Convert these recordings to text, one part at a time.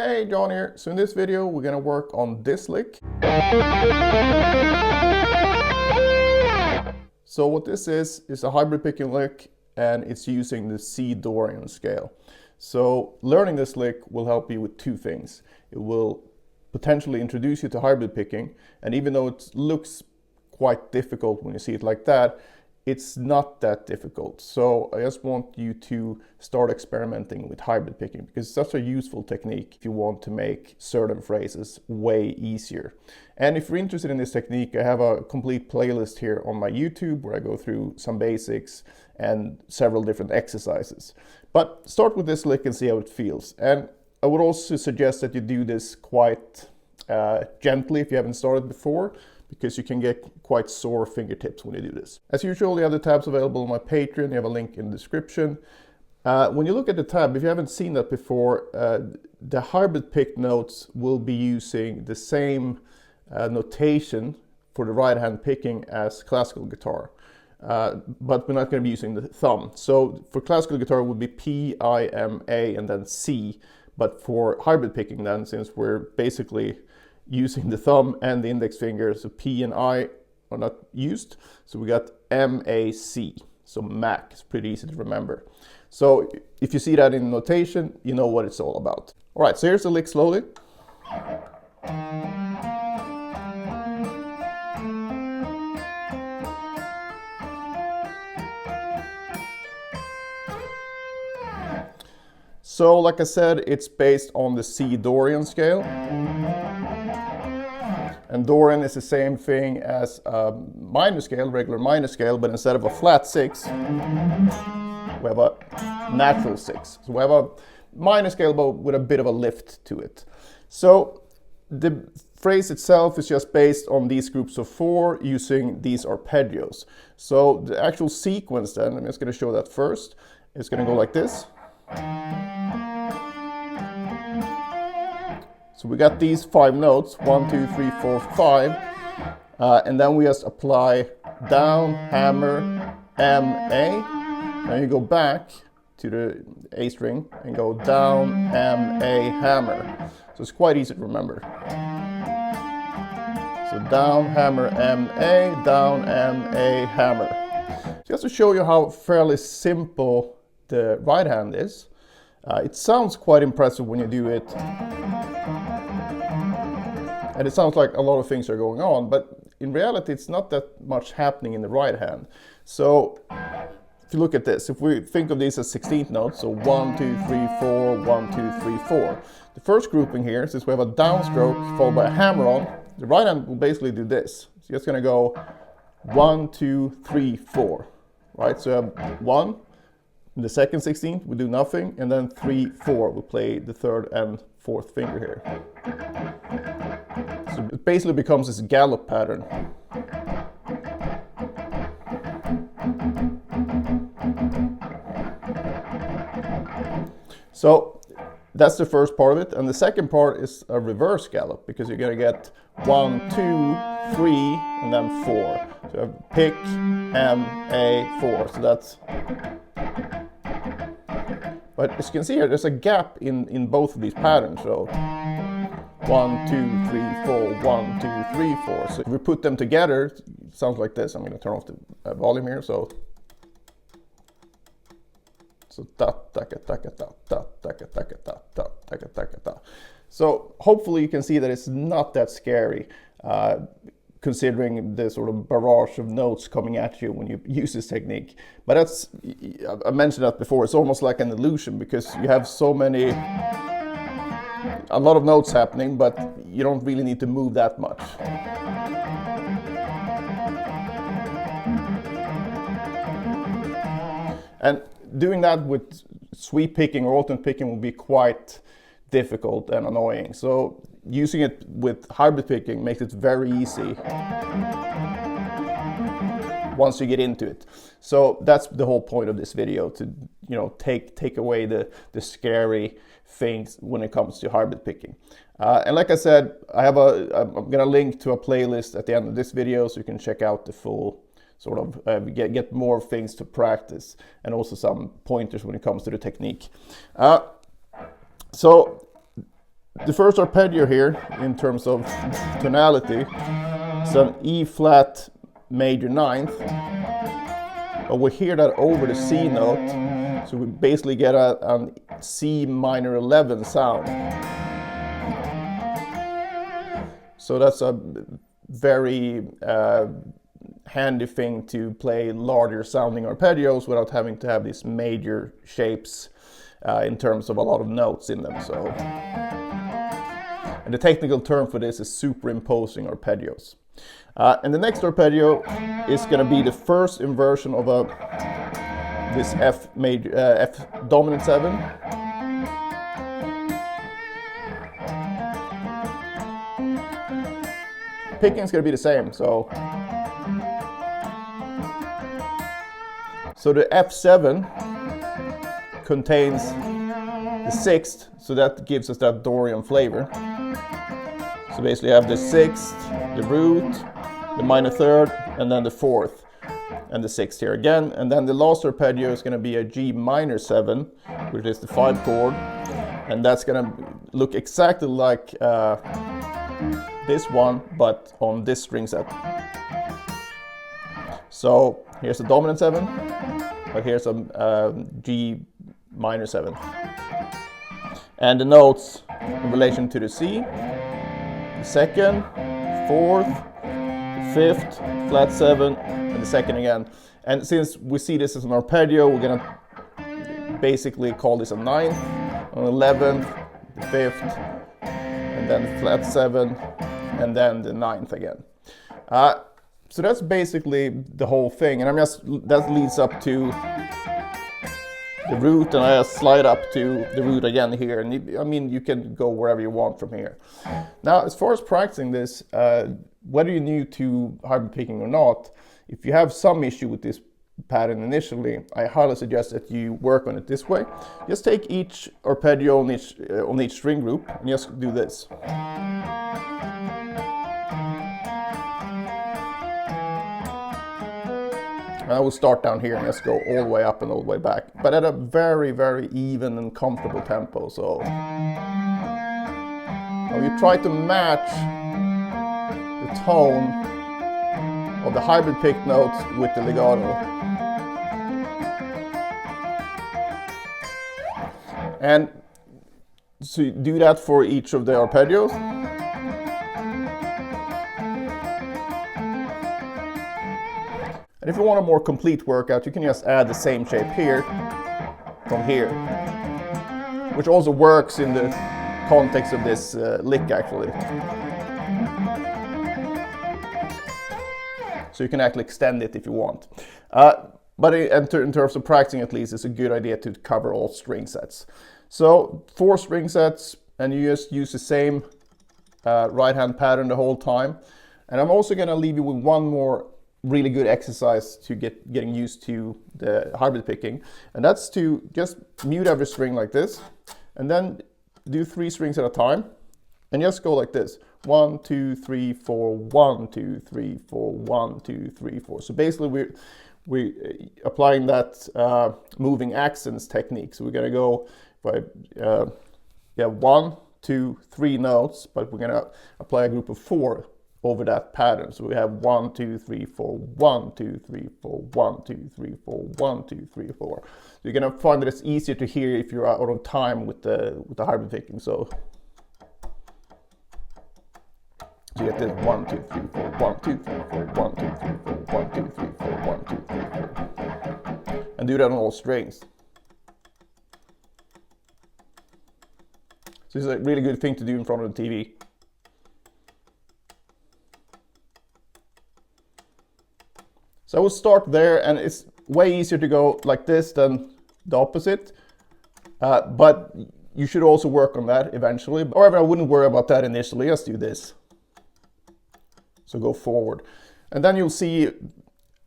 Hey, John here. So in this video, we're gonna work on this lick. So what this is a hybrid picking lick, and it's using the C Dorian scale. So learning this lick will help you with two things. It will potentially introduce you to hybrid picking, and even though it looks quite difficult when you see it like that, it's not that difficult. So I just want you to start experimenting with hybrid picking because it's such a useful technique if you want to make certain phrases way easier. And if you're interested in this technique, I have a complete playlist here on my YouTube where I go through some basics and several different exercises. But start with this lick and see how it feels. And I would also suggest that you do this quite gently if you haven't started before, because you can get quite sore fingertips when you do this. As usual, you have the tabs available on my Patreon. You have a link in the description. When you look at the tab, if you haven't seen that before, the hybrid pick notes will be using the same notation for the right hand picking as classical guitar. But we're not going to be using the thumb. So for classical guitar it would be P, I, M, A, and then C. But for hybrid picking then, since we're basically using the thumb and the index finger, so P and I are not used, so we got M, A, C. So Mac is pretty easy to remember. So if you see that in notation, you know what it's all about. All right, so here's the lick slowly. So like I said, it's based on the C Dorian scale. And Dorian is the same thing as a minor scale, regular minor scale, but instead of a flat 6, we have a natural 6. So we have a minor scale, but with a bit of a lift to it. So the phrase itself is just based on these groups of 4 using these arpeggios. So the actual sequence then, I'm just going to show that first. It's going to go like this. So we got these 5 notes, 1, 2, 3, 4, 5, and then we just apply down, hammer, M, A. Then you go back to the A string and go down, M, A, hammer. So it's quite easy to remember. So down, hammer, M, A, down, M, A, hammer. Just to show you how fairly simple the right hand is. It sounds quite impressive when you do it. And it sounds like a lot of things are going on, but in reality it's not that much happening in the right hand. So if you look at this, if we think of these as 16th notes, so 1, 2, 3, 4, 1, 2, 3, 4. The first grouping here, since we have a downstroke followed by a hammer on, the right hand will basically do this. So it's going to go 1, 2, 3, 4. Right? So you have 1, in the second 16th we do nothing, and then 3, 4 we play the third and fourth finger here. So it basically becomes this gallop pattern. So that's the first part of it, and the second part is a reverse gallop, because you're going to get 1, 2, 3, and then 4. So you have pick, M, A, 4. So that's. But as you can see here, there's a gap in both of these patterns. So 1, 2, 3, 4, 1, 2, 3, 4. So if we put them together, it sounds like this. I'm going to turn off the volume here. So ta ta ta ta ta ta ta ta ta ta ta ta ta. So hopefully you can see that it's not that scary, considering the sort of barrage of notes coming at you when you use this technique. But that's, I mentioned that before, it's almost like an illusion because you have so many, a lot of notes happening, but you don't really need to move that much. And doing that with sweep picking or alternate picking will be quite difficult and annoying. So using it with hybrid picking makes it very easy once you get into it. So that's the whole point of this video, to take away the scary things when it comes to hybrid picking. And like I said, I'm gonna link to a playlist at the end of this video so you can check out the full sort of get more things to practice, and also some pointers when it comes to the technique. So the first arpeggio here, in terms of tonality, is an E flat major ninth, but we hear that over the C note, so we basically get a C minor 11 sound. So that's a very handy thing to play larger sounding arpeggios without having to have these major shapes in terms of a lot of notes in them. So, and the technical term for this is superimposing arpeggios. And the next arpeggio is going to be the first inversion of this F dominant 7. Picking is going to be the same, so the F7 contains the 6th, so that gives us that Dorian flavor. So basically, you have the 6th, the root, the minor 3rd, and then the 4th, and the 6th here again. And then the last arpeggio is going to be a G minor 7, which is the 5 chord, and that's going to look exactly like this one, but on this string set. So here's the dominant 7, but here's a G minor 7. And the notes in relation to the C: the 2nd, 4th, 5th, flat 7, and the 2nd again. And since we see this as an arpeggio, we're gonna basically call this a 9th, an 11th, the 5th, and then the flat 7, and then the 9th again. So that's basically the whole thing, and that leads up to the root, and I just slide up to the root again here, and you can go wherever you want from here. Now, as far as practicing this, whether you're new to hybrid picking or not, if you have some issue with this pattern initially, I highly suggest that you work on it this way. Just take each arpeggio on each string group and just do this. I will start down here and just go all the way up and all the way back, but at a very, very even and comfortable tempo. So now you try to match the tone of the hybrid pick notes with the legato. And so you do that for each of the arpeggios. And if you want a more complete workout, you can just add the same shape here from here, which also works in the context of this lick actually. So you can actually extend it if you want. But in terms of practicing at least, it's a good idea to cover all string sets. So 4 string sets, and you just use the same right hand pattern the whole time. And I'm also going to leave you with one more really good exercise to getting used to the hybrid picking, and that's to just mute every string like this, and then do 3 strings at a time, and just go like this: 1, 2, 3, 4, 1, 2, 3, 4, 1, 2, 3, 4. So basically we're applying that moving accents technique. So we're going to go by 1, 2, 3 notes, but we're going to apply a group of 4 over that pattern. So we have 1, 2, 3, 4, 1, 2, 3, 4, 1, 2, 3, 4, 1, 2, 3, 4. So you're gonna find that it's easier to hear if you're out of time with the hybrid picking. So you get this 1, 2, 3, 4, 1, 2, 3, 4, 1, 2, 3, 4, 1, 2, 3, 4, 1, 2, 3, 4. And do that on all strings. So it's a really good thing to do in front of the TV. So I will start there, and it's way easier to go like this than the opposite, but you should also work on that eventually. However, I wouldn't worry about that initially, just do this. So go forward. And then you'll see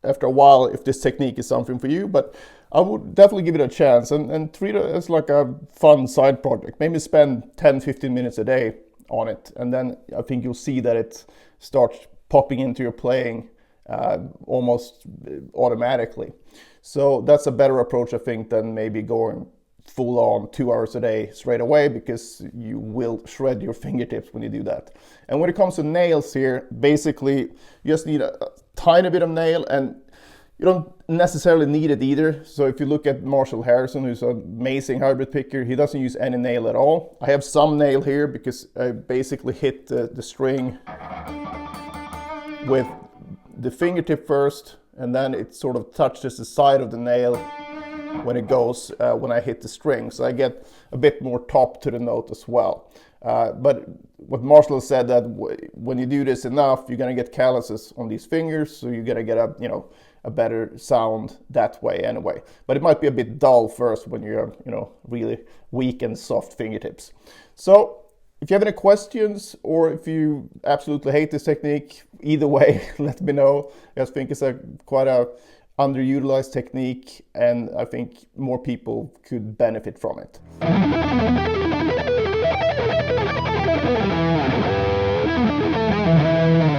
after a while if this technique is something for you, but I would definitely give it a chance and treat it as like a fun side project. Maybe spend 10-15 minutes a day on it, and then I think you'll see that it starts popping into your playing almost automatically. So that's a better approach, I think, than maybe going full on 2 hours a day straight away, because you will shred your fingertips when you do that. And when it comes to nails here, basically you just need a tiny bit of nail, and you don't necessarily need it either. So if you look at Marshall Harrison, who's an amazing hybrid picker, he doesn't use any nail at all. I have some nail here because I basically hit the string with the fingertip first, and then it sort of touches the side of the nail when it goes, when I hit the string. So I get a bit more top to the note as well. But what Marshall said, that when you do this enough, you're gonna get calluses on these fingers, so you're gonna get a better sound that way anyway. But it might be a bit dull first when you have really weak and soft fingertips. So if you have any questions, or if you absolutely hate this technique, either way, let me know. I just think it's quite a underutilized technique, and I think more people could benefit from it.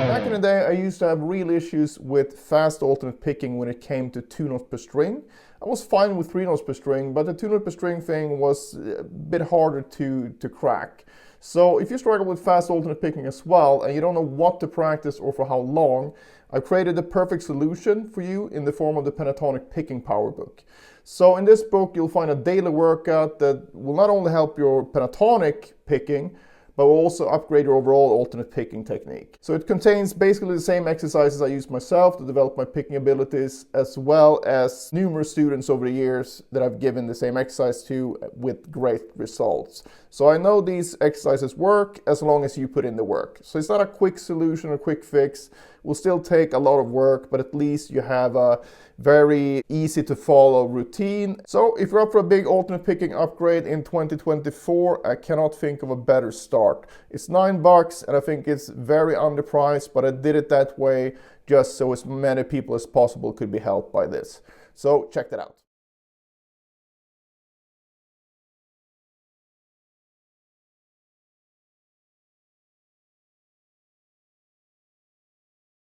Back in the day, I used to have real issues with fast alternate picking when it came to 2 notes per string. I was fine with 3 notes per string, but the 2 notes per string thing was a bit harder to crack. So if you struggle with fast alternate picking as well, and you don't know what to practice or for how long, I've created the perfect solution for you in the form of the Pentatonic Picking Power Book. So in this book, you'll find a daily workout that will not only help your pentatonic picking, but will also upgrade your overall alternate picking technique. So it contains basically the same exercises I use myself to develop my picking abilities, as well as numerous students over the years that I've given the same exercise to with great results. So I know these exercises work as long as you put in the work. So it's not a quick solution or quick fix. It will still take a lot of work, but at least you have a very easy to follow routine. So if you're up for a big alternate picking upgrade in 2024, I cannot think of a better start. It's $9 and I think it's very underpriced, but I did it that way just so as many people as possible could be helped by this. So check that out.